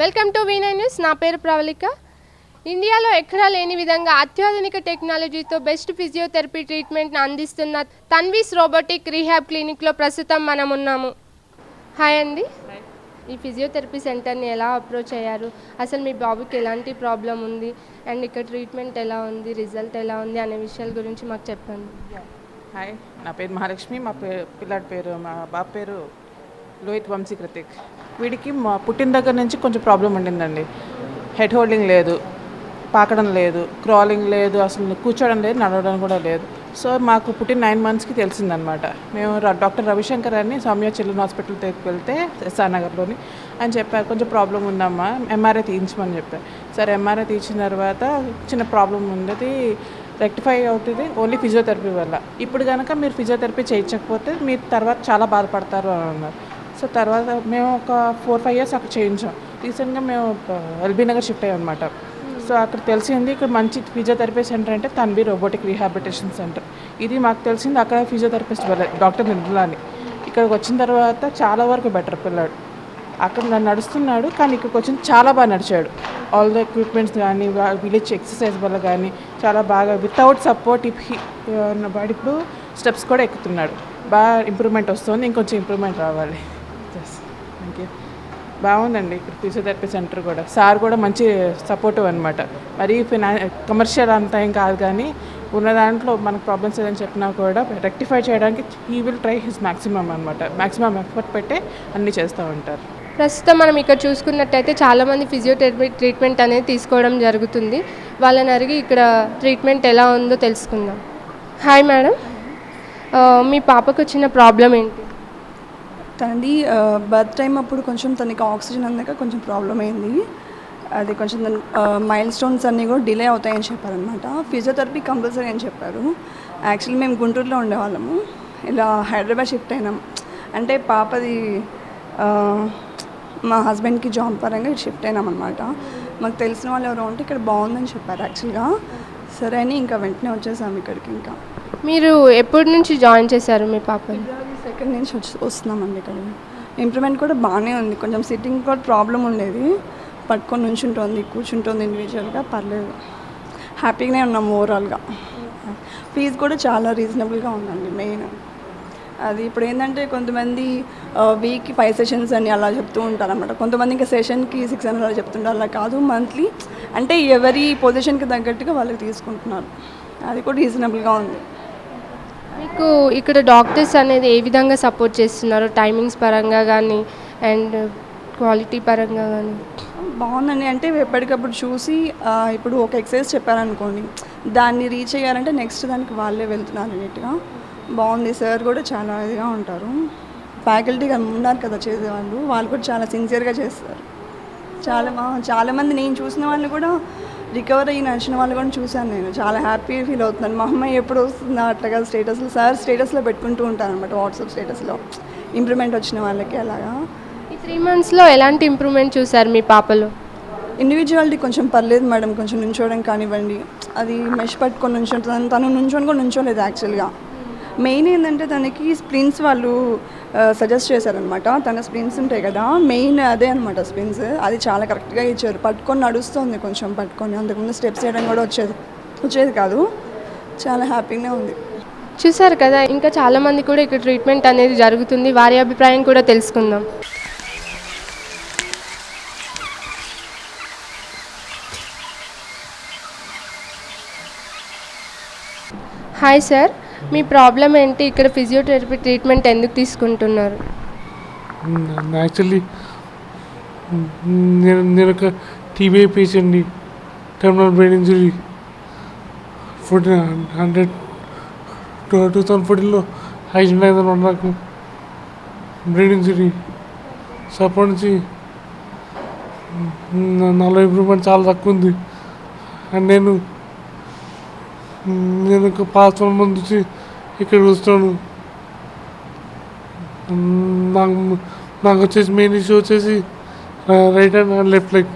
Welcome to V9 news. నా పేరు ప్రవళిక. ఇండియాలో ఎక్కడా లేని విధంగా అత్యాధునిక టెక్నాలజీతో బెస్ట్ ఫిజియోథెరపీ ట్రీట్మెంట్ను అందిస్తున్న తన్వీస్ రోబోటిక్ రీహాబ్ క్లినిక్లో ప్రస్తుతం మనం ఉన్నాము. హాయ్ అండి. ఈ ఫిజియోథెరపీ సెంటర్ని ఎలా అప్రోచ్ అయ్యారు, అసలు మీ బాబుకి ఎలాంటి ప్రాబ్లం ఉంది అండ్ ఇక్కడ ట్రీట్మెంట్ ఎలా ఉంది, రిజల్ట్ ఎలా ఉంది అనే విషయాల గురించి మాకు చెప్పండి. హాయ్, నా పేరు మహాలక్ష్మి. మా పిల్లాడి పేరు, మా బాబు పేరు లోహిత్ వంశీ కృతిక్. వీడికి మా పుట్టిన దగ్గర నుంచి కొంచెం ప్రాబ్లం ఉండిందండి. హెడ్ హోల్డింగ్ లేదు, పాకడం లేదు, క్రాలింగ్ లేదు, అసలు కూర్చోవడం లేదు, నడవడం కూడా లేదు. సో మాకు పుట్టిన 9 monthsకి తెలిసిందనమాట. మేము డాక్టర్ రవిశంకర్ అని సౌమ్య చిల్డ్రన్ హాస్పిటల్ వెళ్తే ఎస్ఆర్ నగర్లోని అని చెప్పారు, కొంచెం ప్రాబ్లం ఉందమ్మా, ఎంఆర్ఐ తీయించమని చెప్పారు. సరే ఎంఆర్ఐ తీయించిన తర్వాత చిన్న ప్రాబ్లం ఉంది, రెక్టిఫై అవుతుంది ఓన్లీ ఫిజియోథెరపీ వల్ల. ఇప్పుడు కనుక మీరు ఫిజియోథెరపీ చేయించకపోతే మీరు తర్వాత చాలా బాధపడతారు అని అన్నారు. సో తర్వాత మేము ఒక 4-5 years అక్కడ చేయించాం. రీసెంట్గా మేము ఎల్బీ నగర్ షిఫ్ట్ అయ్యాం అనమాట. సో అక్కడ తెలిసింది ఇక్కడ మంచి ఫిజియోథెరపీ సెంటర్ అంటే తన్వి రోబోటిక్ రీహాబిలిటేషన్ సెంటర్. ఇది మాకు తెలిసింది అక్కడ ఫిజియోథెరపిస్ట్ డాక్టర్ నిర్మలా అని. ఇక్కడికి వచ్చిన తర్వాత చాలా వరకు బెటర్ పిల్లాడు. అక్కడ నడుస్తున్నాడు, కానీ ఇక్కడికి వచ్చిన చాలా బాగా నడిచాడు. ఆల్ ద ఎక్విప్మెంట్స్ కానీ విలేజ్ ఎక్సర్సైజ్ వల్ల కానీ చాలా బాగా వితౌట్ సపోర్ట్ వాడు ఇప్పుడు స్టెప్స్ కూడా ఎక్కుతున్నాడు. బాగా ఇంప్రూవ్మెంట్ వస్తుంది, ఇంకొంచెం ఇంప్రూవ్మెంట్ రావాలి. Thank you. బాగుందండి ఇక్కడ ఫిజియోథెరపీ సెంటర్ కూడా. సార్ కూడా మంచి సపోర్టివ్ అనమాట. మరీ కమర్షియల్ అంతా ఏం కాదు, కానీ ఉన్న దాంట్లో మనకు ప్రాబ్లమ్స్ ఏదని చెప్పినా కూడా రెక్టిఫై చేయడానికి he will try his maximum అనమాట. మ్యాక్సిమం ఎఫర్ట్ పెట్టే అన్నీ చేస్తూ ఉంటారు. ప్రస్తుతం మనం ఇక్కడ చూసుకున్నట్టయితే చాలామంది ఫిజియోథెరపీ ట్రీట్మెంట్ అనేది తీసుకోవడం జరుగుతుంది. వాళ్ళని అడిగి ఇక్కడ ట్రీట్మెంట్ ఎలా ఉందో తెలుసుకుందాం. హాయ్ మేడం, మీ పాపకు వచ్చిన ప్రాబ్లం ఏంటి? తనది బర్త్ టైం అప్పుడు కొంచెం తనకి ఆక్సిజన్ అందాక కొంచెం ప్రాబ్లం అయింది. అది కొంచెం మైల్ స్టోన్స్ అన్నీ కూడా డిలే అవుతాయని చెప్పారనమాట. ఫిజియోథెరపీ కంపల్సరీ అని చెప్పారు. యాక్చువల్లీ మేము గుంటూరులో ఉండేవాళ్ళము, ఇలా హైదరాబాద్ షిఫ్ట్ అయినాం. అంటే పాపది మా హస్బెండ్కి జాబ్ పరంగా షిఫ్ట్ అయినాం అనమాట. మాకు తెలిసిన వాళ్ళు ఎవరో ఉంటే ఇక్కడ బాగుందని చెప్పారు యాక్చువల్గా. సరే అని ఇంకా వెంటనే వచ్చేసాము ఇక్కడికి. ఇంకా మీరు ఎప్పటి నుంచి జాయిన్ చేశారు మీ పాపని? సెకండ్ నుంచి వస్తున్నామండి. ఇక్కడ ఇంప్రూవ్మెంట్ కూడా బాగానే ఉంది. కొంచెం సిట్టింగ్ కూడా ప్రాబ్లం ఉండేది, పట్టుకొని నుంచుంటుంది, కూర్చుంటుంది ఇండివిజువల్గా, పర్లేదు, హ్యాపీగానే ఉన్నాం ఓవరాల్గా. ఫీజు కూడా చాలా రీజనబుల్గా ఉందండి. మెయిన్ అది ఇప్పుడు ఏంటంటే కొంతమంది వీక్కి 5 sessions అని అలా చెప్తూ ఉంటారు అన్నమాట. కొంతమంది ఇంకా సెషన్కి 600 అలా చెప్తుంటారు. అలా కాదు, మంత్లీ అంటే ఎవరి పొజిషన్కి తగ్గట్టుగా వాళ్ళకి తీసుకుంటున్నారు. అది కూడా రీజనబుల్గా ఉంది. మీకు ఇక్కడ డాక్టర్స్ అనేది ఏ విధంగా సపోర్ట్ చేస్తున్నారు, టైమింగ్స్ పరంగా కానీ అండ్ క్వాలిటీ పరంగా కానీ? బాగుందండి. అంటే ఎప్పటికప్పుడు చూసి ఇప్పుడు ఒక ఎక్సర్సైజ్ చెప్పారనుకోండి, దాన్ని రీచ్ అయ్యారంటే నెక్స్ట్ దానికి వాళ్ళే వెళ్తున్నారు నీట్గా. బాగుంది. సార్ కూడా చాలా ఇదిగా ఉంటారు. ఫ్యాకల్టీగా ఉన్నారు కదా చేసేవాళ్ళు, వాళ్ళు కూడా చాలా సిన్సియర్గా చేస్తారు. చాలామంది నేను చూసిన వాళ్ళు కూడా రికవర్ అయ్యి నడిచిన వాళ్ళు కూడా చూశాను. నేను చాలా హ్యాపీ ఫీల్ అవుతున్నాను. మా అమ్మాయి ఎప్పుడు వస్తుందా అట్లాగా స్టేటస్లో, సార్ స్టేటస్లో పెట్టుకుంటూ ఉంటాను అనమాట, వాట్సాప్ స్టేటస్లో ఇంప్రూవ్మెంట్ వచ్చిన వాళ్ళకి. అలాగా ఈ 3 monthsలో ఎలాంటి ఇంప్రూవ్మెంట్ చూశారు మీ పాపలో? ఇండివిజువాలిటీ కొంచెం పర్లేదు మేడం. కొంచెం నుంచోవడం కానివ్వండి, అది మెష్ పట్టుకొని నుంచుంటుంది. తను నుంచొని కూడా నుంచోలేదు యాక్చువల్గా. మెయిన్ ఏంటంటే తనకి స్ప్రింట్స్ వాళ్ళు సజెస్ట్ చేశారనమాట. తన స్ప్రింట్స్ ఉంటాయి కదా, మెయిన్ అదే అనమాట స్ప్రింట్స్. అది చాలా కరెక్ట్గా ఇచ్చారు. పట్టుకొని నడుస్తుంది, కొంచెం పట్టుకొని. అంతకుముందు స్టెప్స్ చేయడం కూడా వచ్చేది కాదు. చాలా హ్యాపీగా ఉంది. చూసారు కదా, ఇంకా చాలామంది కూడా ఇక్కడ ట్రీట్మెంట్ అనేది జరుగుతుంది. వారి అభిప్రాయం కూడా తెలుసుకుందాం. హాయ్ సార్, మీ ప్రాబ్లం ఏంటి? ఇక్కడ ఫిజియోథెరపీ ట్రీట్మెంట్ ఎందుకు తీసుకుంటున్నారు? యాక్చువల్లీ నేను ఒక టీబీఐ పేషెంట్ని. టెర్మినల్ బ్రెయిన్ ఇంజరీ 2014లో యాక్సిడెంట్ అయిందని నాకు బ్రెయిన్ ఇంజరీ. సో అప్పటి నుంచి నాలో ఇంప్రూవ్మెంట్ చాలా తక్కువ ఉంది. అండ్ నేను ఒక పాస్ 1 month నుంచి ఇక్కడ చూస్తున్నాను. నాకు వచ్చేసి మెయిన్ ఇష్యూ వచ్చేసి right hand and left leg.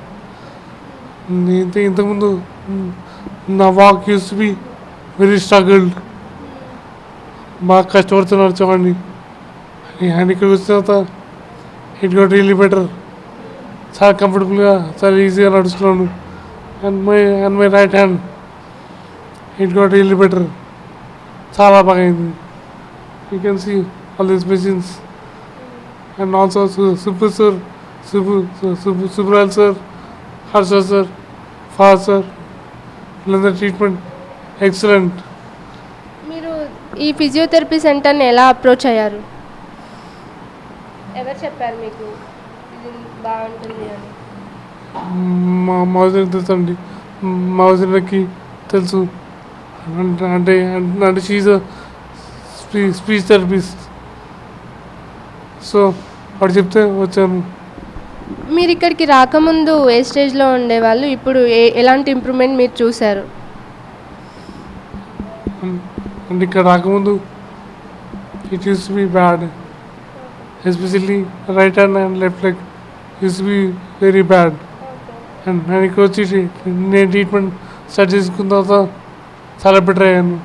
ఇంతకుముందు నా walk use be very struggled, బాగా కష్టపడుతూ నడిచేవాడిని. అండ్ ఇక్కడికి వచ్చిన తర్వాత ఇట్ గోట్ రియలీ బెటర్. చాలా కంఫర్టబుల్గా చాలా ఈజీగా నడుస్తున్నాను. And my right hand it got really better. చాలా బాగా అయింది. You can see all these machines and also Subbu sir, Subral sir, Harsha sir, father sir, వీళ్ళందరి ట్రీట్మెంట్ ఎక్సలెంట్. మీరు ఈ ఫిజియోథెరపీ సెంటర్ని ఎలా అప్రోచ్ అయ్యారు? ఎవరు చెప్పారు మీకు ఇది బాగుంటుంది అని? మా వదినకి తెలుసు అండి. మా వదినకి తెలుసు. అంటే షీజ్ స్పీచ్ థెరపిస్ట్. సో వాడు చెప్తే వచ్చాను. మీరు ఇక్కడికి రాకముందు ఏ స్టేజ్లో ఉండేవాళ్ళు? ఇప్పుడు ఎలాంటి ఇంప్రూవ్మెంట్ మీరు చూశారు? అంటే ఇక్కడ రాకముందు it use to be bad, especially right hand and left leg use to be very bad. And నేను ఇక్కడ వచ్చి నేను ట్రీట్మెంట్ స్టార్ట్ చేసుకున్న తర్వాత చాలా బెటర్ అయ్యాను.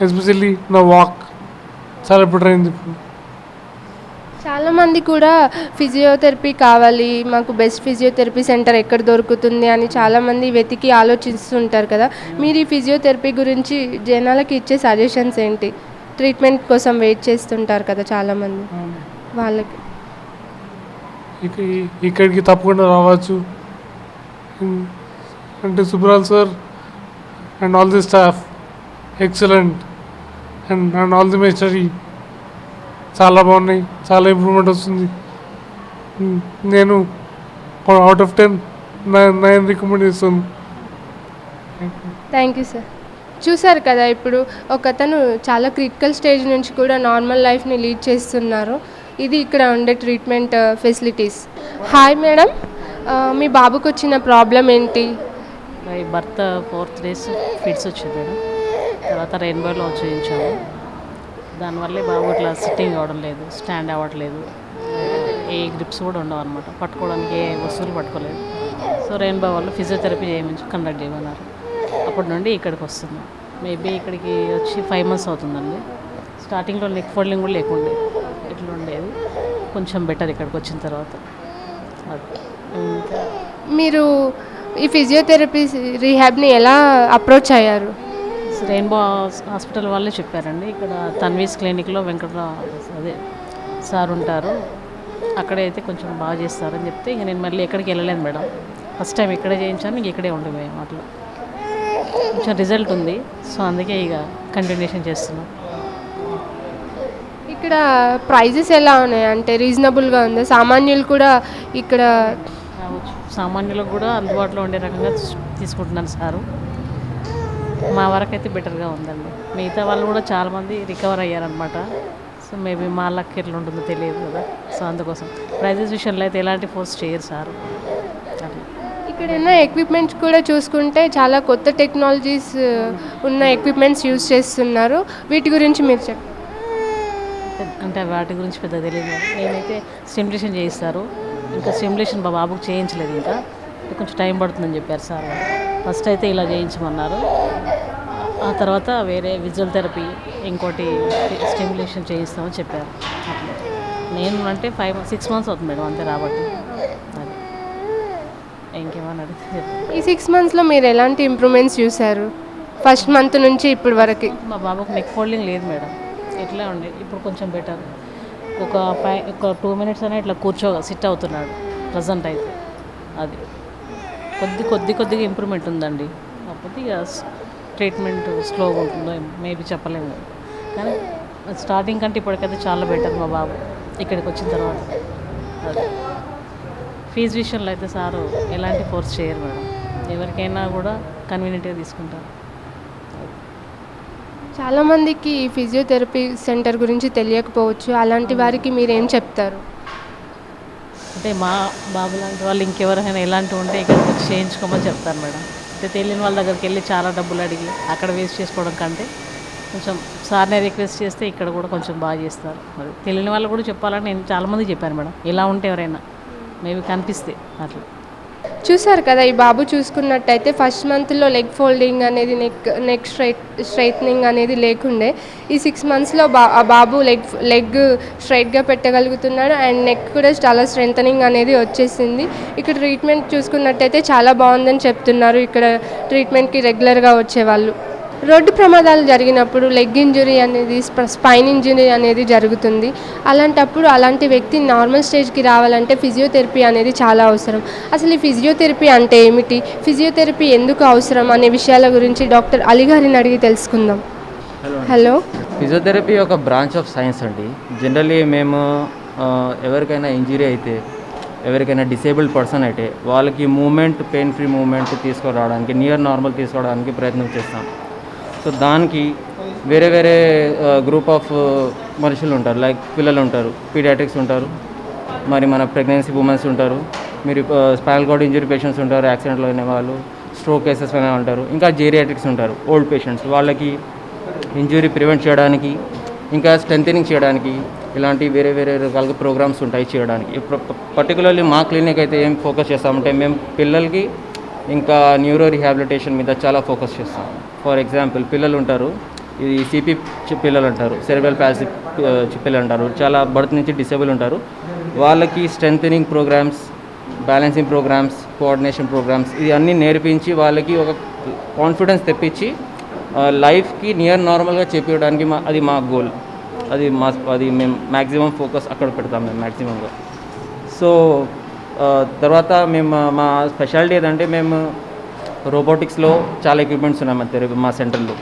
ఎస్పెషల్లీ నా వాక్ చాలా బెటర్ అయింది ఇప్పుడు. చాలామంది కూడా ఫిజియోథెరపీ కావాలి, మాకు బెస్ట్ ఫిజియోథెరపీ సెంటర్ ఎక్కడ దొరుకుతుంది అని చాలామంది వెతికి ఆలోచిస్తుంటారు కదా. మీరు ఈ ఫిజియోథెరపీ గురించి జనాలకి ఇచ్చే సజెషన్స్ ఏంటి? ట్రీట్మెంట్ కోసం వెయిట్ చేస్తుంటారు కదా చాలామంది, వాళ్ళకి. ఇక్కడికి తప్పకుండా రావచ్చు. అంటే Subral sir and all the staff excellent. And all the machinery చాలా బాగున్నాయి. చాలా ఇంప్రూవ్మెంట్ వస్తుంది. నేను అవుట్ ఆఫ్ 10 9 రికమెండ్ చేస్తాను. Thank you sir. చూసారు కదా, ఇప్పుడు ఒకతను చాలా క్రిటికల్ స్టేజ్ నుంచి కూడా నార్మల్ లైఫ్ని లీడ్ చేస్తున్నారు. ఇది ఇక్కడ ఉండే ట్రీట్మెంట్ ఫెసిలిటీస్. హాయ్ మేడం, మీ బాబుకి వచ్చిన ప్రాబ్లం ఏంటి? మై భర్త 4 days ఫిట్స్ వచ్చింది మేడం. తర్వాత రెయిన్బోలో చేయించాము. దానివల్లే బాబు ఇట్లా సిట్టింగ్ అవ్వడం లేదు, స్టాండ్ అవ్వట్లేదు, ఏ గ్రిప్స్ కూడా ఉండవు అనమాట, పట్టుకోవడానికి ఏ వస్తువులు పట్టుకోలేదు. సో రెయిన్బో వాళ్ళు ఫిజియోథెరపీ చేయమని కండక్ట్ చేయమన్నారు. అప్పటి నుండి ఇక్కడికి వస్తున్నాం. మేబీ ఇక్కడికి వచ్చి 5 months అవుతుందండి. స్టార్టింగ్లో నెక్ ఫోల్డింగ్ కూడా లేకుండే, ఇట్లా ఉండేది. కొంచెం బెటర్ ఇక్కడికి వచ్చిన తర్వాత. అది ఇంకా మీరు ఈ ఫిజియోథెరపీ రీహాబ్ని ఎలా అప్రోచ్ అయ్యారు? రెయిన్బో హాస్పిటల్ వాళ్ళే చెప్పారండి. ఇక్కడ తన్వీస్ క్లినిక్లో అదే సార్ ఉంటారు, అక్కడే అయితే కొంచెం బాగా చేస్తారని చెప్తే ఇంక నేను మళ్ళీ ఎక్కడికి వెళ్ళలేదు మేడం. ఫస్ట్ టైం ఇక్కడే చేయించాను, ఇంక ఇక్కడే ఉండిపోయాము. అట్లా కొంచెం రిజల్ట్ ఉంది. సో అందుకే ఇక కంటిన్యూషన్ చేస్తున్నాం. ఇక్కడ ప్రైజెస్ ఎలా ఉన్నాయి? అంటే రీజనబుల్గా ఉందా? సామాన్యులు కూడా ఇక్కడ రావచ్చు, సామాన్యులకు కూడా అందుబాటులో ఉండే రకంగా తీసుకుంటున్నాను సారు. మా వరకు అయితే బెటర్గా ఉందండి. మిగతా వాళ్ళు కూడా చాలామంది రికవర్ అయ్యారనమాట. సో మేబీ మా లక్ ఎట్లా ఉంటుందో తెలియదు కదా. సో అందుకోసం ప్రైజెస్ విషయంలో అయితే ఎలాంటి ఫోర్స్ చేయరు సారు. అట్లా ఇక్కడ ఉన్న ఎక్విప్మెంట్స్ కూడా చూసుకుంటే చాలా కొత్త టెక్నాలజీస్ ఉన్న ఎక్విప్మెంట్స్ యూజ్ చేస్తున్నారు. వీటి గురించి మీరు చెప్పండి. అంటే వాటి గురించి పెద్ద తెలియదు. నేనైతే స్టిమ్యులేషన్ చేయిస్తారు. ఇంకా స్టిమ్యులేషన్ మా బాబుకి చేయించలేదు, ఇంకా కొంచెం టైం పడుతుందని చెప్పారు సార్. ఫస్ట్ అయితే ఇలా చేయించమన్నారు. ఆ తర్వాత వేరే విజువల్ థెరపీ, ఇంకోటి స్టిమ్యులేషన్ చేయిస్తామని చెప్పారు. అట్లా నేను అంటే 6 months అవుతుంది మేడం, అంతే రాబట్టి. అది ఇంకేమన్నా అడిగితే ఈ 6 monthsలో మీరు ఎలాంటి ఇంప్రూవ్మెంట్స్ చూశారు? ఫస్ట్ మంత్ నుంచి ఇప్పటి వరకు. మా బాబుకి నెక్ ఫోల్డింగ్ లేదు మేడం, ఇట్లా ఉండే. ఇప్పుడు కొంచెం బెటర్. ఒక 2 minutes అయినా ఇట్లా సిట్ అవుతున్నాడు ప్రజెంట్ అయితే. అది కొద్దిగా ఇంప్రూవ్మెంట్ ఉందండి. కాకపోతే ఇక ట్రీట్మెంట్ స్లోగా ఉంటుందో మేబీ చెప్పలేము. కానీ స్టార్టింగ్ కంటే ఇప్పటికైతే చాలా బెటర్ మా బాబు ఇక్కడికి వచ్చిన తర్వాత. అది ఫీజు విషయంలో అయితే సారు ఎలాంటి ఫోర్స్ చేయరు మేడం. ఎవరికైనా కూడా కన్వీనియంట్గా తీసుకుంటారు. చాలామందికి ఈ ఫిజియోథెరపీ సెంటర్ గురించి తెలియకపోవచ్చు. అలాంటి వారికి మీరు ఏం చెప్తారు? అంటే మా బాబు లాంటి వాళ్ళు ఇంకెవరైనా ఎలాంటివి ఉంటే ఇక్కడికి వచ్చి చేయించుకోమని చెప్తారు మేడం. అంటే తెలియని వాళ్ళ దగ్గరికి వెళ్ళి చాలా డబ్బులు అడిగి అక్కడ వేస్ట్ చేసుకోవడం కంటే కొంచెం సార్ని రిక్వెస్ట్ చేస్తే ఇక్కడ కూడా కొంచెం బాగా చేస్తారు. మరి తెలియని వాళ్ళు కూడా చెప్పాలని నేను చాలామంది చెప్పాను మేడం. ఇలా ఉంటే ఎవరైనా మేబీ కనిపిస్తే అట్లా. చూసారు కదా, ఈ బాబు చూసుకున్నట్టయితే ఫస్ట్ మంత్లో లెగ్ ఫోల్డింగ్ అనేది నెక్ స్ట్రైట్నింగ్ అనేది లేకుండే. ఈ 6 మంత్స్లో ఆ బాబు లెగ్ స్ట్రైట్గా పెట్టగలుగుతున్నాడు అండ్ నెక్ కూడా చాలా స్ట్రెంథనింగ్ అనేది వచ్చేసింది. ఇక్కడ ట్రీట్మెంట్ చూసుకున్నట్టయితే చాలా బాగుందని చెప్తున్నారు ఇక్కడ ట్రీట్మెంట్కి రెగ్యులర్గా వచ్చేవాళ్ళు. రోడ్డు ప్రమాదాలు జరిగినప్పుడు లెగ్ ఇంజురీ అనేది స్పైన్ ఇంజురీ అనేది జరుగుతుంది. అలాంటప్పుడు అలాంటి వ్యక్తి నార్మల్ స్టేజ్కి రావాలంటే ఫిజియోథెరపీ అనేది చాలా అవసరం. అసలు ఈ ఫిజియోథెరపీ అంటే ఏమిటి, ఫిజియోథెరపీ ఎందుకు అవసరం అనే విషయాల గురించి డాక్టర్ అలీ గారిని అడిగి తెలుసుకుందాం. హలో. ఫిజియోథెరపీ ఒక బ్రాంచ్ ఆఫ్ సైన్స్ అండి. జనరల్లీ మేము ఎవరికైనా ఇంజరీ అయితే, ఎవరికైనా డిసేబుల్డ్ పర్సన్ అయితే వాళ్ళకి మూమెంట్, పెయిన్ ఫ్రీ మూమెంట్ తీసుకురావడానికి, నియర్ నార్మల్ తీసుకురావడానికి ప్రయత్నం చేస్తాం. సో దానికి వేరే వేరే గ్రూప్ ఆఫ్ మనుషులు ఉంటారు. లైక్ పిల్లలు ఉంటారు, పీడియాట్రిక్స్ ఉంటారు, మరి మన ప్రెగ్నెన్సీ ఉమెన్స్ ఉంటారు, మీరు స్పైనల్ కార్డ్ ఇంజరీ పేషెంట్స్ ఉంటారు, యాక్సిడెంట్లో అయిన వాళ్ళు, స్ట్రోక్ కేసెస్ అయినా ఉంటారు, ఇంకా జీరియాట్రిక్స్ ఉంటారు, ఓల్డ్ పేషెంట్స్. వాళ్ళకి ఇంజరీ ప్రివెంట్ చేయడానికి, ఇంకా స్ట్రెంథనింగ్ చేయడానికి ఇలాంటి వేరే వేరే రకాలుగా ప్రోగ్రామ్స్ ఉంటాయి చేయడానికి. పర్టికులర్లీ మా క్లినిక్ అయితే ఏం ఫోకస్ చేస్తామంటే మేము పిల్లలకి ఇంకా న్యూరో రిహాబిలిటేషన్ మీద చాలా ఫోకస్ చేస్తాం. ఫర్ ఎగ్జాంపుల్ పిల్లలు ఉంటారు, ఇది సిపి పిల్లలు అంటారు, సెరెబ్రల్ పాల్సీ పిల్లలు అంటారు, చాలా బర్త్ నుంచి డిసేబుల్ ఉంటారు. వాళ్ళకి strengthening programmes, balancing programmes, coordination programmes ఇది అన్నీ నేర్పించి వాళ్ళకి ఒక కాన్ఫిడెన్స్ తెప్పించి లైఫ్కి నియర్ నార్మల్గా చెప్పడానికి అది మా గోల్. అది మేము మ్యాక్సిమం ఫోకస్ అక్కడ పెడతాం మేము మ్యాక్సిమంగా. సో తర్వాత మేము మా స్పెషాలిటీ ఏదంటే మేము రోబోటిక్స్లో చాలా ఎక్విప్మెంట్స్ ఉన్నాయి మా సెంటర్లో.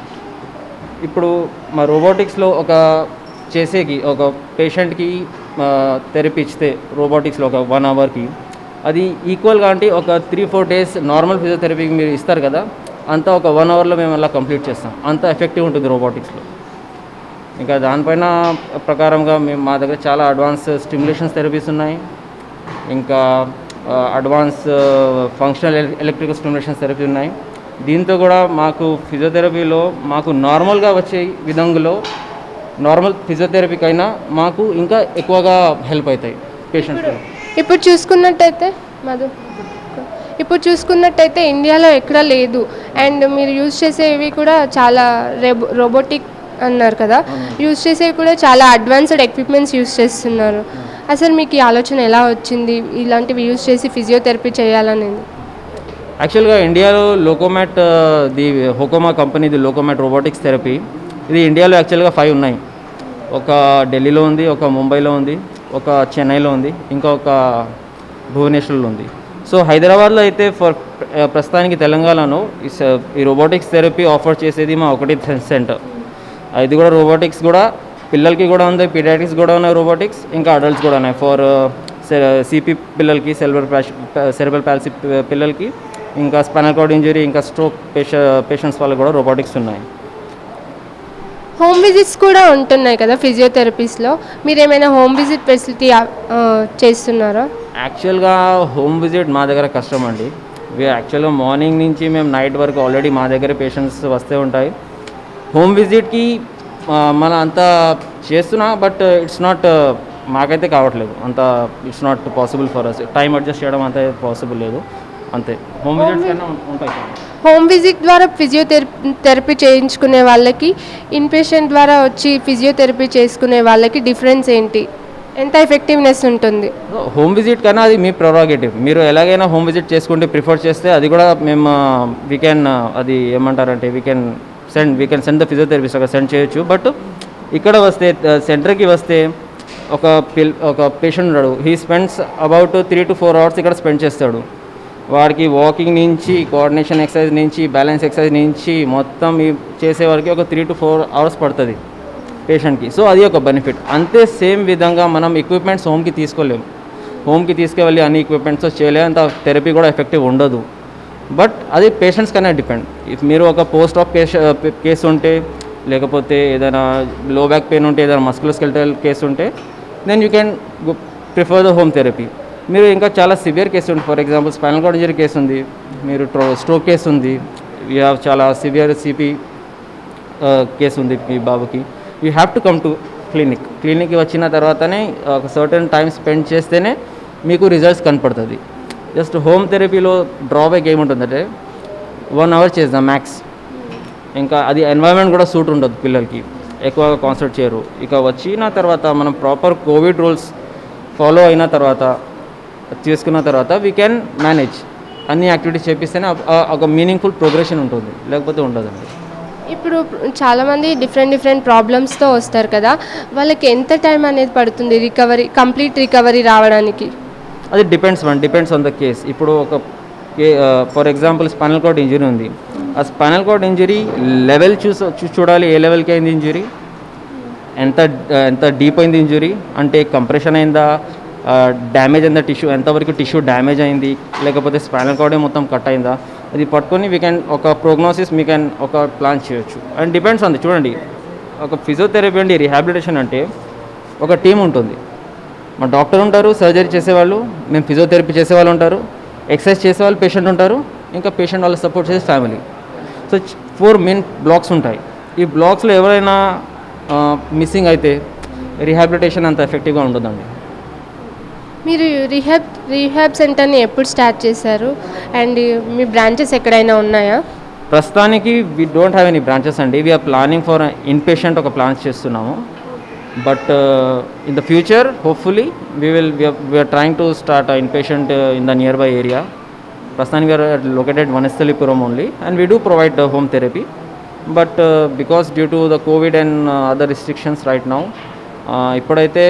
ఇప్పుడు మా రోబోటిక్స్లో ఒక పేషెంట్కి థెరపీ ఇస్తే రోబోటిక్స్లో ఒక 1 అవర్కి అది ఈక్వల్గా అంటే ఒక 3-4 days నార్మల్ ఫిజియోథెరపీకి మీరు ఇస్తారు కదా, అంతా ఒక 1 అవర్లో మేము అలా కంప్లీట్ చేస్తాం. అంత ఎఫెక్టివ్ ఉంటుంది రోబోటిక్స్లో. ఇంకా దానిపైన ప్రకారంగా మా దగ్గర చాలా అడ్వాన్స్ స్టిమ్యులేషన్స్ థెరపీస్ ఉన్నాయి, ఇంకా advance functional electrical stimulation therapy ఉన్నాయి. దీంతో కూడా మాకు ఫిజియోథెరపీలో మాకు నార్మల్గా వచ్చే విధంలో నార్మల్ ఫిజియోథెరపీకైనా మాకు ఇంకా ఎక్కువగా హెల్ప్ అవుతాయి పేషెంట్స్కి. ఇప్పుడు చూసుకున్నట్టయితే ఇండియాలో ఎక్కడా లేదు అండ్ మీరు యూజ్ చేసేవి కూడా చాలా రోబోటిక్ అన్నారు కదా, యూజ్ చేసేవి కూడా చాలా అడ్వాన్స్డ్ ఎక్విప్మెంట్స్ యూజ్ చేస్తున్నారు. అసలు మీకు ఈ ఆలోచన ఎలా వచ్చింది ఇలాంటివి యూజ్ చేసి ఫిజియోథెరపీ చేయాలనేది? యాక్చువల్గా ఇండియాలో లోకోమాట్ హోకోమా కంపెనీది లోకోమాట్ రోబోటిక్స్ థెరపీ ఇది ఇండియాలో యాక్చువల్గా 5 ఉన్నాయి. ఒక ఢిల్లీలో ఉంది, ఒక ముంబైలో ఉంది, ఒక చెన్నైలో ఉంది, ఇంకా ఒక భువనేశ్వర్లో ఉంది. సో హైదరాబాద్లో అయితే ప్రస్తుతానికి తెలంగాణలో ఈ రోబోటిక్స్ థెరపీ ఆఫర్ చేసేది మా ఒకటి సెంటర్. ఇది కూడా రోబోటిక్స్ కూడా పిల్లలకి కూడా ఉంది, పీడియాట్రిక్స్ కూడా ఉన్నాయి రోబోటిక్స్, ఇంకా అడల్ట్స్ కూడా ఉన్నాయి. ఫర్ సిపి పిల్లలకి, సెరెబ్రల్ పాల్సీ పిల్లలకి, ఇంకా స్పైనల్ కార్డ్ ఇంజరీ, ఇంకా స్ట్రోక్ పేషెంట్స్ వాళ్ళకి కూడా రోబోటిక్స్ ఉన్నాయి. హోమ్ విజిట్స్ కూడా ఉంటున్నాయి కదా ఫిజియోథెరపీస్లో, మీరు ఏమైనా హోమ్ విజిట్ ఫెసిలిటీ చేస్తున్నారా? యాక్చువల్గా హోమ్ విజిట్ మా దగ్గర కష్టం అండి. యాక్చువల్గా మార్నింగ్ నుంచి మేము నైట్ వరకు ఆల్రెడీ మా దగ్గర పేషెంట్స్ వస్తూ ఉంటాయి. హోమ్ విజిట్కి మన అంతా చేస్తున్నా, బట్ ఇట్స్ నాట్ మాకైతే కావట్లేదు అంత. It's not possible for us. Time adjust చేయడం అంతే పాసిబుల్ లేదు, అంతే. హోమ్ విజిట్స్ కన్నా ఉంటాయి. హోమ్ విజిట్ ద్వారా ఫిజియోథెరపీ చేయించుకునే వాళ్ళకి, ఇన్పేషెంట్ ద్వారా వచ్చి ఫిజియోథెరపీ చేసుకునే వాళ్ళకి డిఫరెన్స్ ఏంటి, ఎంత ఎఫెక్టివ్నెస్ ఉంటుంది? హోమ్ విజిట్ కన్నా అది మీ ప్రెరోగేటివ్. మీరు ఎలాగైనా హోమ్ విజిట్ చేసుకుంటే ప్రిఫర్ చేస్తే అది కూడా మేము వీ కెన్, అది ఏమంటారంటే we can send the physiotherapist అక్కడ సెండ్ చేయొచ్చు. బట్ ఇక్కడ వస్తే సెంటర్కి వస్తే ఒక పేషెంట్ ఉన్నాడు, he spends about 3 to 4 hours ఇక్కడ స్పెండ్ చేస్తాడు. వాడికి వాకింగ్ నుంచి, కోఆర్డినేషన్ ఎక్సర్సైజ్ నుంచి, బ్యాలెన్స్ ఎక్సర్సైజ్ నుంచి మొత్తం చేసే వరకు ఒక 3 to 4 hours పడుతుంది పేషెంట్కి. సో అది ఒక బెనిఫిట్. అంతే సేమ్ విధంగా మనం ఎక్విప్మెంట్స్ హోమ్కి తీసుకోలేము. హోమ్కి తీసుకువెళ్ళి అన్ని ఎక్విప్మెంట్స్ చేయలేము, అంత థెరపీ కూడా ఎఫెక్టివ్ ఉండదు. బట్ అది పేషెంట్స్ కన్నా డిపెండ్. ఇఫ్ మీరు ఒక పోస్ట్ ఆఫ్ కేసు ఉంటే, లేకపోతే ఏదైనా లో బ్యాక్ పెయిన్ ఉంటే, ఏదైనా మస్కులోస్కెలిటల్ కేసు ఉంటే, then you can prefer the home therapy. మీరు ఇంకా చాలా సివియర్ కేసు ఉంది, for example spinal cord injury case ఉంది, మీరు స్ట్రోక్ కేసు ఉంది, యూ హ్యావ్ చాలా సివియర్ సిపి కేసు ఉంది మీ బాబుకి, you have to come to క్లినిక్కి వచ్చిన తర్వాతనే ఒక సర్టన్ టైం స్పెండ్ చేస్తేనే మీకు రిజల్ట్స్ కనపడుతుంది. జస్ట్ హోమ్ థెరపీలో డ్రాబ్యాక్ ఏముంటుందంటే 1 అవర్ చేద్దాం మ్యాక్స్. ఇంకా అది ఎన్వైరన్మెంట్ కూడా సూట్ ఉండదు, పిల్లలకి ఎక్కువగా కాన్సన్ట్రేట్ చేయరు. ఇక వచ్చిన తర్వాత మనం ప్రాపర్ కోవిడ్ రూల్స్ ఫాలో అయిన తర్వాత చేసుకున్న తర్వాత వీ కెన్ మేనేజ్. అన్ని యాక్టివిటీస్ చేపిస్తేనే ఒక మీనింగ్ఫుల్ ప్రోగ్రెషన్ ఉంటుంది, లేకపోతే ఉండదండి. ఇప్పుడు చాలామంది డిఫరెంట్ ప్రాబ్లమ్స్తో వస్తారు కదా, వాళ్ళకి ఎంత టైం అనేది పడుతుంది కంప్లీట్ రికవరీ రావడానికి? అది డిపెండ్స్ ఆన్ ద కేస్. ఇప్పుడు ఒక for example spinal cord injury ఉంది. ఆ స్పైనల్ కార్డ్ ఇంజరీ లెవెల్ చూడాలి, ఏ లెవెల్కి అయింది ఇంజరీ, ఎంత డీప్ అయింది ఇంజరీ, అంటే కంప్రెషన్ అయిందా, డ్యామేజ్ అయిందా, ఎంతవరకు టిష్యూ డ్యామేజ్ అయింది, లేకపోతే స్పైనల్ కార్డే మొత్తం కట్ అయిందా, అది పట్టుకొని వీ కెన్ ఒక ప్రోగ్నోసిస్ మీ కెన్ ఒక ప్లాన్ చేయొచ్చు. అండ్ డిపెండ్స్ ఆన్ చూడండి, ఒక ఫిజియోథెరపీ అండి, రిహాబిలిటేషన్ అంటే ఒక టీం ఉంటుంది. మా డాక్టర్ ఉంటారు, సర్జరీ చేసేవాళ్ళు, మేము ఫిజియోథెరపీ చేసేవాళ్ళు ఉంటారు, ఎక్సర్సైజ్ చేసేవాళ్ళు పేషెంట్ ఉంటారు, ఇంకా పేషెంట్ వాళ్ళకి సపోర్ట్ చేసే ఫ్యామిలీ. సో 4 మెయిన్ బ్లాక్స్ ఉంటాయి. ఈ బ్లాక్స్లో ఎవరైనా మిస్సింగ్ అయితే రిహాబిలిటేషన్ అంత ఎఫెక్టివ్గా ఉంటుందండి. మీరు రీహాబ్ సెంటర్ని ఎప్పుడు స్టార్ట్ చేశారు అండ్ మీ బ్రాంచెస్ ఎక్కడైనా ఉన్నాయా? ప్రస్తుతానికి we don't have any branches అండి. We are planning for inpatient ఒక ప్లాన్ చేస్తున్నాము. But in the future hopefully we are trying to start inpatient in the nearby area. ప్రస్తుతానికి we are located Vanasthalipuram only and we do provide home therapy. But because due to the Covid and other restrictions right now ఇప్పుడైతే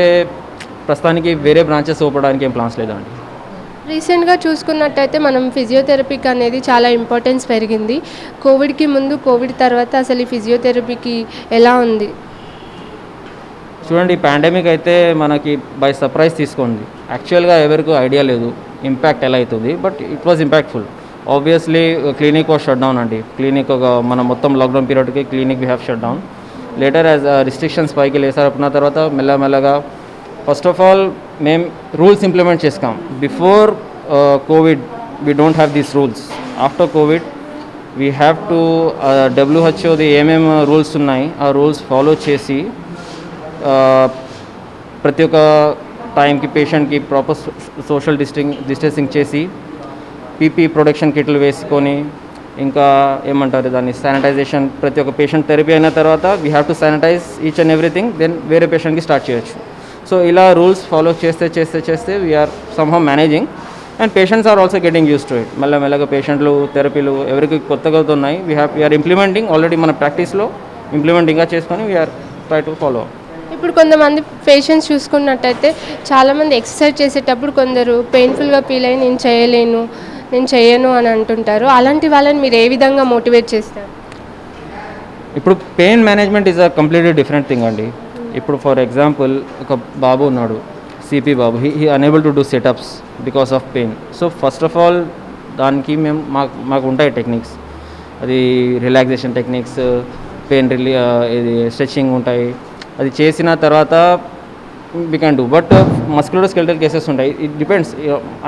ప్రస్తుతానికి వేరే branches ఓపడానికి ఏం plans లేదండి. రీసెంట్గా చూసుకున్నట్టయితే మనం ఫిజియోథెరపీకి అనేది చాలా ఇంపార్టెన్స్ పెరిగింది. కోవిడ్కి ముందు, కోవిడ్ తర్వాత అసలు ఈ ఫిజియోథెరపీకి ఎలా ఉంది? చూడండి, పాండమిక్ అయితే మనకి బై సర్ప్రైజ్ తీసుకుంది. యాక్చువల్గా ఎవరికి ఐడియా లేదు ఇంపాక్ట్ ఎలా అవుతుంది, but it was impactful. Obviously clinic was shut down అండి. క్లినిక్ మన మొత్తం లాక్డౌన్ పీరియడ్కి clinic we have shut down. Later as restrictions పైకి లేసారన్న తర్వాత మెల్లమెల్లగా ఫస్ట్ ఆఫ్ ఆల్ మేము రూల్స్ ఇంప్లిమెంట్ చేసాం. Before Covid we don't have these rules. After Covid we have to డబ్ల్యూహెచ్ఓది ఏమేమి రూల్స్ ఉన్నాయి ఆ రూల్స్ ఫాలో చేసి ప్రతి ఒక్క టైంకి పేషెంట్కి ప్రాపర్ సోషల్ డిస్టెన్సింగ్ చేసి పీపీ ప్రొటెక్షన్ కిట్లు వేసుకొని ఇంకా ఏమంటారు దాన్ని శానిటైజేషన్, ప్రతి ఒక్క పేషెంట్ థెరపీ అయిన తర్వాత we have to sanitise each and everything, then వేరే పేషెంట్కి స్టార్ట్ చేయొచ్చు. సో ఇలా రూల్స్ ఫాలో చేస్తే we are somehow managing and patients are also getting use to it. మెల్లమెల్లగా పేషెంట్లు థెరపీలు ఎవరికి కొత్తగా అవుతున్నాయి వీఆర్ ఇంప్లిమెంటింగ్ ఆల్రెడీ మన ప్రాక్టీస్లో ఇంప్లిమెంటింగ్గా చేసుకొని వీఆర్ ట్రై టు ఫాలో. ఇప్పుడు కొంతమంది పేషెంట్స్ చూసుకున్నట్టయితే చాలామంది ఎక్సర్సైజ్ చేసేటప్పుడు కొందరు పెయిన్ఫుల్గా ఫీల్ అయ్యి నేను చేయను అని అంటుంటారు. అలాంటి వాళ్ళని మీరు ఏ విధంగా మోటివేట్ చేస్తారు? ఇప్పుడు pain management is a completely different thing అండి. ఇప్పుడు ఫర్ ఎగ్జాంపుల్ ఒక బాబు ఉన్నాడు, CP Babu, he unable to do setups because of pain. So first of all దానికి మాకు ఉంటాయి టెక్నిక్స్, అది రిలాక్సేషన్ టెక్నిక్స్, పెయిన్ ఇది స్ట్రెచ్చింగ్ ఉంటాయి. అది చేసిన తర్వాత we can do. But musculoskeletal cases ఉంటాయి, ఇట్ డిపెండ్స్,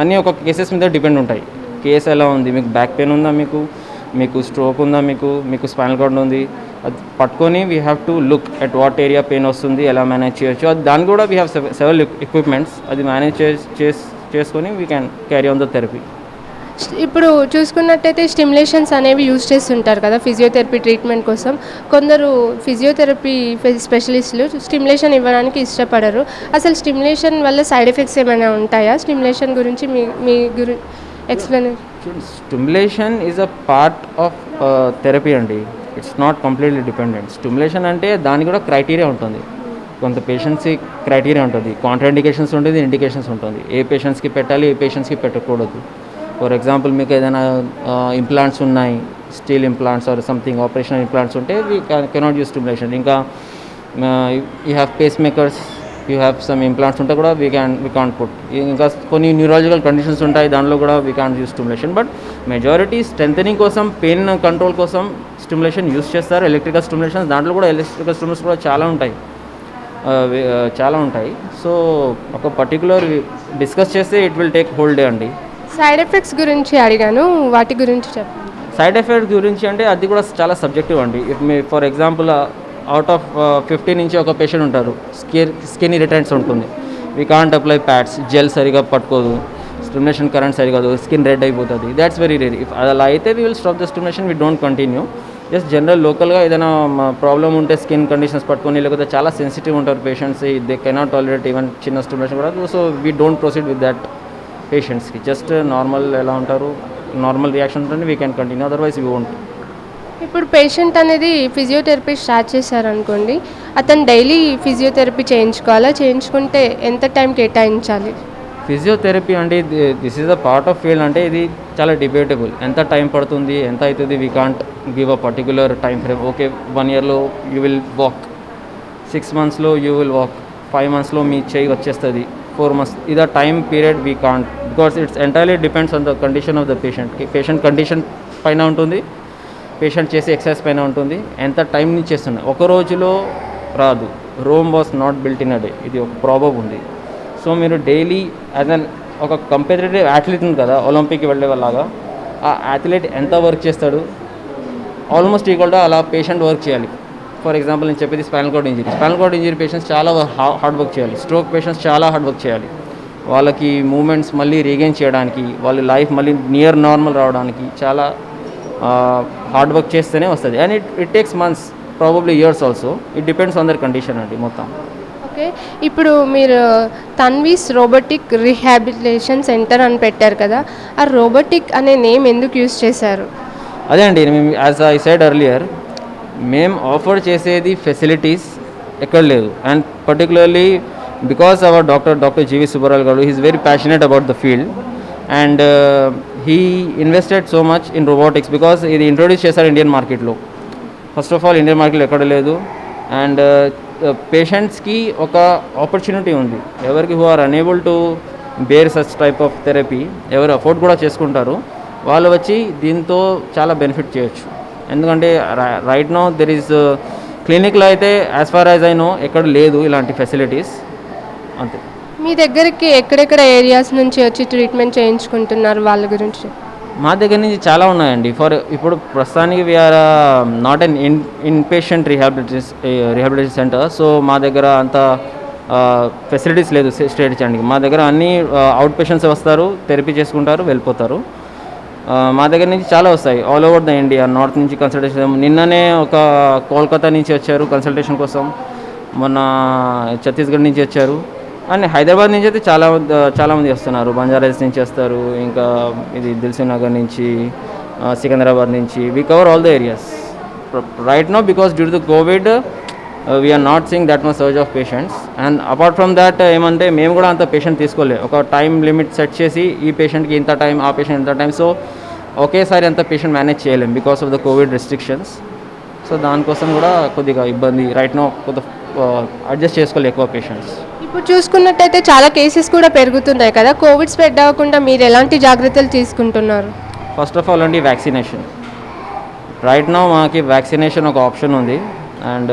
అన్నీ ఒక కేసెస్ మీద డిపెండ్ ఉంటాయి. కేసు ఎలా ఉంది, మీకు బ్యాక్ పెయిన్ ఉందా, మీకు స్ట్రోక్ ఉందా, మీకు స్పైనల్ కార్డ్ ఉంది, అది పట్టుకొని we have to look at what area pain వస్తుంది, ఎలా మేనేజ్ చేయొచ్చు. అది దాన్ని కూడా వీ హ్యావ్ సెవెరల్ ఎక్విప్మెంట్స్, అది మేనేజ్ చేసుకొని we can carry on the therapy. ఇప్పుడు చూసుకున్నట్టయితే స్టిమ్యులేషన్స్ అనేవి యూజ్ చేస్తుంటారు కదా ఫిజియోథెరపీ ట్రీట్మెంట్ కోసం. కొందరు ఫిజియోథెరపీ స్పెషలిస్టులు స్టిమ్యులేషన్ ఇవ్వడానికి ఇష్టపడరు. అసలు స్టిమ్యులేషన్ వల్ల సైడ్ ఎఫెక్ట్స్ ఏమైనా ఉంటాయా? స్టిమ్యులేషన్ గురించి మీ explanation. Stimulation is a part of therapy అండి, it's not completely dependent. Stimulation అంటే దానికి కూడా క్రైటీరియా ఉంటుంది, కొంత పేషెంట్స్కి క్రైటీరియా ఉంటుంది, కాంట్రాఇండికేషన్స్ ఉంటుంది, ఇండికేషన్స్ ఉంటుంది. ఏ పేషెంట్స్కి పెట్టాలి, ఏ పేషెంట్స్కి పెట్టకూడదు. ఫర్ ఎగ్జాంపుల్ మీకు ఏదైనా ఇంప్లాంట్స్ ఉన్నాయి, steel implants or something operational implants ఉంటే వీ కెనాట్ యూస్ స్టిమ్యులేషన్. ఇంకా you have pacemakers, you have some implants ఉంటే కూడా వీ కాంట్ పుట్. ఇంకా కొన్ని న్యూరాలజికల్ కండిషన్స్ ఉంటాయి, దానిలో కూడా we can't use stimulation. But majority strengthening కోసం, పెయిన్ కంట్రోల్ కోసం స్టిమ్యులేషన్ యూస్ చేస్తారు. ఎలక్ట్రికల్ స్టిమ్యులేషన్, దాంట్లో కూడా ఎలక్ట్రికల్ స్టిమ్యులేషన్ కూడా చాలా ఉంటాయి. సో ఒక పర్టికులర్ డిస్కస్ చేస్తే it will take whole day అండి. సైడ్ ఎఫెక్ట్స్ గురించి అడిగాను, వాటి గురించి చెప్పండి. సైడ్ ఎఫెక్ట్స్ గురించి అంటే అది కూడా చాలా సబ్జెక్టివ్ అండి. ఇఫ్ మీ ఫర్ ఎగ్జాంపుల్ అవుట్ ఆఫ్ 50 నుంచి ఒక పేషెంట్ ఉంటారు, స్కిన్ ఇరిటెంట్స్ ఉంటుంది, we can't apply pads, gel సరిగా పట్టుకోదు, స్టిమ్యులేషన్ కరెంట్ సరిగా స్కిన్ రెడ్ అయిపోతుంది. That's very rare. ఇఫ్ అలా అయితే we will stop the stimulation, we don't continue. Just general లోకల్గా ఏదైనా ప్రాబ్లం ఉంటే స్కిన్ కండిషన్స్ పట్టుకొని, లేకపోతే చాలా సెన్సిటివ్ ఉంటారు patients, they cannot tolerate even చిన్న స్టిమ్యులేషన్ కూడా. So we don't proceed with that పేషెంట్స్కి. జస్ట్ నార్మల్ ఎలా ఉంటారు, నార్మల్ రియాక్షన్ ఉంటుంది, we can continue, otherwise we won't. ఇప్పుడు పేషెంట్ అనేది ఫిజియోథెరపీ స్టార్ట్ చేశారనుకోండి, అతను డైలీ ఫిజియోథెరపీ చేయించుకోవాలా, చేయించుకుంటే ఎంత టైం కేటాయించాలి? ఫిజియోథెరపీ అంటే this is the part of field. అంటే ఇది చాలా డిబేటబుల్. ఎంత టైం పడుతుంది, ఎంత అవుతుంది, we can't give a particular time frame. Okay 1 yearలో యూ విల్ వాక్, 6 monthsలో యూ విల్ వాక్, 5 monthsలో మీ చేయి వచ్చేస్తుంది, 4 months. ఇది time period we can't, because it's entirely depends on the condition of the patient. Patient condition పైన ఉంటుంది, patient చేసే ఎక్సర్సైజ్ పైన ఉంటుంది, ఎంత టైం నుంచి చేస్తున్నా. ఒక రోజులో రాదు. Rome was not built in a day, ఇది ఒక ప్రాబ్లం ఉంది. సో మీరు డైలీ యాజ్ అన్ ఒక కంపిటేటివ్ అథ్లీట్ ఉంది కదా, ఒలింపిక్కి వెళ్ళే వాళ్ళగా, ఆ అథ్లీట్ ఎంత వర్క్ చేస్తాడు, ఆల్మోస్ట్ ఈక్వల్గా అలా పేషెంట్ వర్క్ చేయాలి. ఫర్ ఎగ్జాంపుల్ నేను చెప్పేది స్పైనల్ కార్డ్ ఇంజరీ పేషెంట్స్ చాలా హార్డ్ వర్క్ చేయాలి. స్ట్రోక్ పేషెంట్స్ చాలా హార్డ్ వర్క్ చేయాలి. వాళ్ళకి మూమెంట్స్ మళ్ళీ రీగెయిన్ చేయడానికి, వాళ్ళ లైఫ్ మళ్ళీ నియర్ నార్మల్ రావడానికి చాలా హార్డ్ వర్క్ చేస్తేనే వస్తుంది. And it takes months, probably years also. It depends on their condition అండి మొత్తం. ఓకే, ఇప్పుడు మీరు తన్వీస్ రోబోటిక్ రీహాబిలిటేషన్ సెంటర్ అని పెట్టారు కదా, ఆ రోబోటిక్ అనే నేమ్ ఎందుకు యూజ్ చేశారు? అదే అండి, మేము యాజ్ ఐ సెడ్ ఎర్లియర్, మేము ఆఫర్ చేసేది ఫెసిలిటీస్ ఎక్కడ లేదు. And particularly because our doctor G V Subbaral గారు, he is very passionate about the field and he invested so much in robotics. Because ఇది ఇంట్రొడ్యూస్ చేశారు ఇండియన్ మార్కెట్లో. ఫస్ట్ ఆఫ్ ఆల్ ఇండియన్ మార్కెట్లో ఎక్కడ లేదు. అండ్ పేషెంట్స్కి ఒక ఆపర్చునిటీ ఉంది. ఎవరికి who are unable to bear such type of therapy, ఎవరు అఫోర్డ్ కూడా చేసుకుంటారు, వాళ్ళు వచ్చి దీంతో చాలా బెనిఫిట్ చేయొచ్చు. ఎందుకంటే రైట్ నో దెర్ ఈజ్ క్లినిక్లో అయితే as far as I know ఎక్కడ లేదు ఇలాంటి ఫెసిలిటీస్. అంతే. మీ దగ్గరికి ఎక్కడెక్కడ ఏరియాస్ నుంచి వచ్చి ట్రీట్మెంట్ చేయించుకుంటున్నారు వాళ్ళ గురించి? మా దగ్గర నుంచి చాలా ఉన్నాయండి. ఇప్పుడు ప్రస్తుతానికి we are not an in patient rehabilitation centre. So మా దగ్గర అంత ఫెసిలిటీస్ లేదు స్టేట్ చేయడానికి. మా దగ్గర అన్ని అవుట్ పేషెంట్స్ వస్తారు, థెరపీ చేసుకుంటారు, వెళ్ళిపోతారు. మా దగ్గర నుంచి చాలా వస్తాయి all over the India. North నుంచి కన్సల్టేషన్, నిన్ననే ఒక కోల్కతా నుంచి వచ్చారు కన్సల్టేషన్ కోసం, మొన్న ఛత్తీస్గఢ్ నుంచి వచ్చారు, అండ్ హైదరాబాద్ నుంచి అయితే చాలామంది వస్తున్నారు. బంజారాస్ నుంచి వస్తారు, ఇంకా ఇది దిల్సుఖ్ నగర్ నుంచి, సికింద్రాబాద్ నుంచి. We cover all the areas right now because due to the COVID we are not seeing that much surge of patients. And apart from that ఏమంటే మేము కూడా అంత పేషెంట్ తీసుకోలేదు. ఒక టైం లిమిట్ సెట్ చేసి ఈ పేషెంట్కి ఇంత టైం, ఆ పేషెంట్ ఇంత టైం. సో ఒకేసారి అంత పేషెంట్ మేనేజ్ చేయలేం because of the Covid restrictions. So దానికోసం కూడా కొద్దిగా ఇబ్బంది. రైట్ నో కొద్దిగా అడ్జస్ట్ చేసుకోవాలి ఎక్కువ పేషెంట్స్. ఇప్పుడు చూసుకున్నట్టయితే చాలా కేసెస్ కూడా పెరుగుతున్నాయి కదా, కోవిడ్ స్ప్రెడ్ అవ్వకుండా మీరు ఎలాంటి జాగ్రత్తలు తీసుకుంటున్నారు? ఫస్ట్ ఆఫ్ ఆల్ అండి వ్యాక్సినేషన్. రైట్ నో మాకి వ్యాక్సినేషన్ ఒక ఆప్షన్ ఉంది. And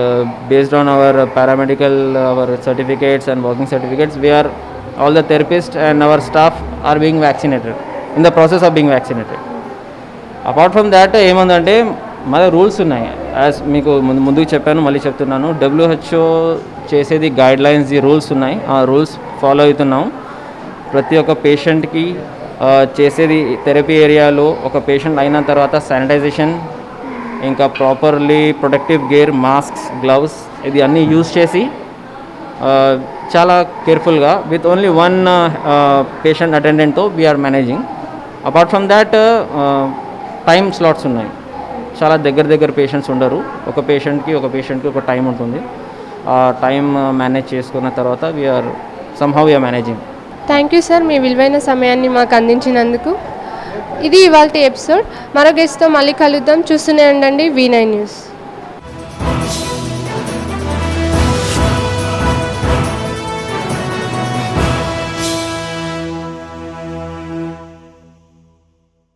based on our paramedical our certificates and working certificates, we are all the therapist and our staff are being vaccinated, in the process of being vaccinated. Apart from that ఏముందంటే మన rules ఉన్నాయి. As మీకు ముందుకు చెప్పాను, మళ్ళీ చెప్తున్నాను. WHO చేసేది guide lines, ఈ రూల్స్ ఉన్నాయి. ఆ రూల్స్ ఫాలో అవుతున్నాం. ప్రతి ఒక్క పేషెంట్కి చేసేది థెరపీ ఏరియాలో ఒక పేషెంట్ అయిన తర్వాత శానిటైజేషన్, ఇంకా properly protective gear, masks, gloves, ఇది అన్నీ యూజ్ చేసి చాలా కేర్ఫుల్గా విత్ ఓన్లీ 1 పేషెంట్ అటెండెంట్తో we are managing. Apart from that time slots ఉన్నాయి. చాలా దగ్గర పేషెంట్స్ ఉండరు. ఒక పేషెంట్కి ఒక టైం ఉంటుంది. ఆ టైం మేనేజ్ చేసుకున్న తర్వాత we are managing. Thank you sir, మీ విలువైన సమయాన్ని మాకు అందించినందుకు. ఇది ఇవాల్టి ఎపిసోడ్. మరో గెస్ట్తో మళ్ళీ కలుద్దాం. చూస్తూనే ఉండండి V9 న్యూస్.